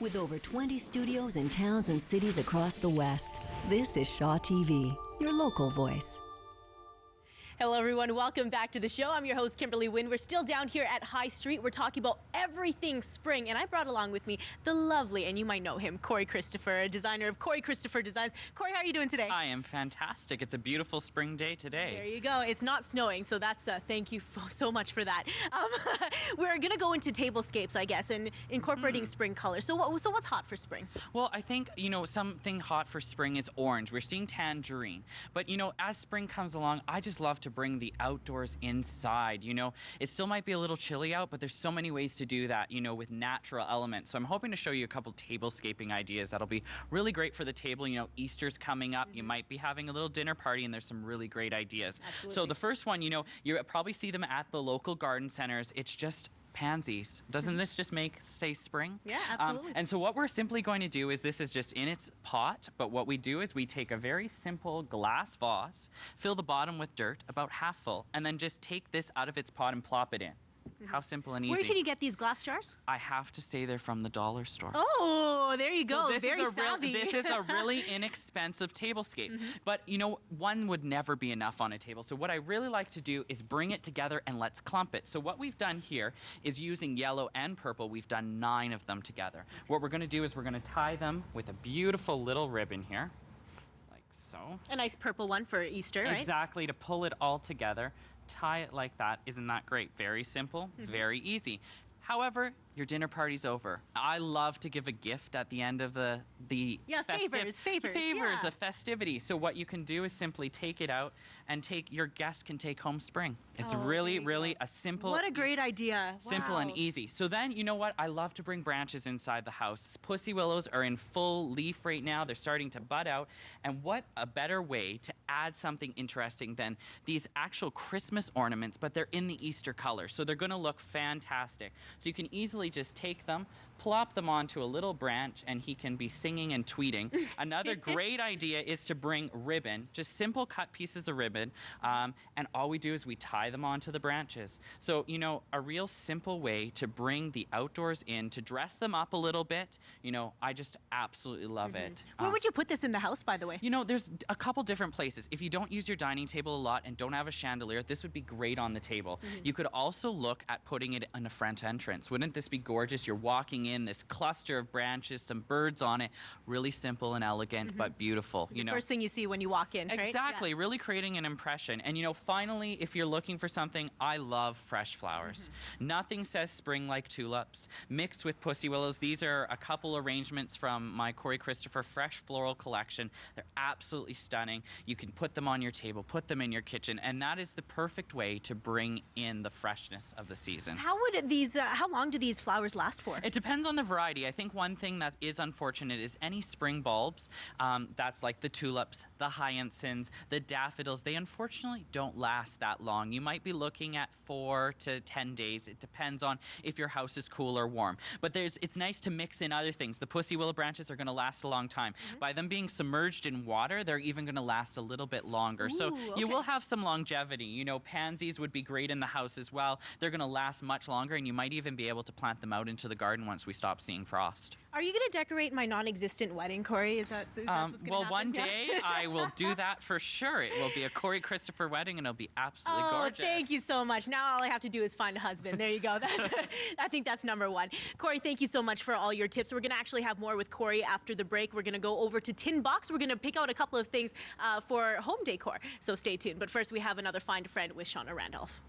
With over 20 studios in towns and cities across the West, this is Shaw TV, your local voice. Hello everyone, welcome back to the show. I'm your host Kimberly Wynn. We're still down here at High Street. We're talking about everything spring, and I brought along with me the lovely, and you might know him, Corey Christopher, designer of Corey Christopher Designs. Corey, how are you doing today? I am fantastic. It's a beautiful spring day today. There you go. It's not snowing, so that's thank you so much for that. We're gonna go into tablescapes, I guess, and incorporating spring colors. So what's hot for spring? Well, I think, something hot for spring is orange. We're seeing tangerine. But, as spring comes along, I just love to bring the outdoors inside. It still might be a little chilly out, but there's so many ways to do that, with natural elements. So I'm hoping to show you a couple tablescaping ideas that'll be really great for the table. Easter's coming up. You might be having a little dinner party, and there's some really great ideas. Absolutely. So the first one, you probably see them at the local garden centers. It's just pansies. Doesn't this just say spring? Yeah, absolutely. And so what we're simply going to do is, this is just in its pot, but what we do is we take a very simple glass vase, fill the bottom with dirt, about half full, and then just take this out of its pot and plop it in. How simple and easy. Where can you get these glass jars? I have to say they're from the dollar store. Oh, there you go. So Very savvy. This is a really inexpensive tablescape. But, one would never be enough on a table. So what I really like to do is bring it together and let's clump it. So what we've done here is, using yellow and purple, we've done 9 of them together. What we're going to do is we're going to tie them with a beautiful little ribbon here, like so. A nice purple one for Easter, right? Exactly, to pull it all together. Tie it like that. Isn't that great? Very simple, very easy. However, your dinner party's over. I love to give a gift at the end of the favors of festivity. So what you can do is simply take it out, and your guest can take home spring. It's really a simple. What a great idea. Simple Wow. and easy. So then, you know what? I love to bring branches inside the house. Pussy willows are in full leaf right now. They're starting to bud out. And what a better way to add something interesting than these actual Christmas ornaments, but they're in the Easter color. So they're going to look fantastic. So you can easily just take them, plop them onto a little branch, and he can be singing and tweeting. Another great idea is to bring ribbon, just simple cut pieces of ribbon, and all we do is we tie them onto the branches. So, a real simple way to bring the outdoors in, to dress them up a little bit. I just absolutely love it. Where would you put this in the house, by the way? There's a couple different places. If you don't use your dining table a lot and don't have a chandelier, this would be great on the table. You could also look at putting it in a front entrance. Wouldn't this be gorgeous? You're walking in, this cluster of branches, some birds on it, really simple and elegant, but beautiful. The first thing you see when you walk in, right? Exactly, really creating an impression. And finally, if you're looking for something, I love fresh flowers. Nothing says spring like tulips, mixed with pussy willows. These are a couple arrangements from my Corey Christopher Fresh Floral Collection. They're absolutely stunning. You can put them on your table, put them in your kitchen, and that is the perfect way to bring in the freshness of the season. How long do these flowers last for? It depends on the variety. I think one thing that is unfortunate is any spring bulbs, that's like the tulips, the hyacinths, the daffodils, they unfortunately don't last that long. You might be looking at 4 to 10 days. It depends on if your house is cool or warm. But it's nice to mix in other things. The pussy willow branches are going to last a long time. By them being submerged in water, they're even going to last a little bit longer. So you will have some longevity. Pansies would be great in the house as well. They're going to last much longer, and you might even be able to plant them out into the garden once we stop seeing frost. Are you going to decorate my non-existent wedding, Corey? Is that what's going to happen? One day I will do that for sure. It will be a Corey Christopher wedding, and it'll be absolutely gorgeous. Thank you so much. Now all I have to do is find a husband. There you go. I think that's number one. Corey, thank you so much for all your tips. We're going to actually have more with Corey after the break. We're going to go over to Tin Box. We're going to pick out a couple of things for home decor. So stay tuned. But first, we have another Find a Friend with Shauna Randolph.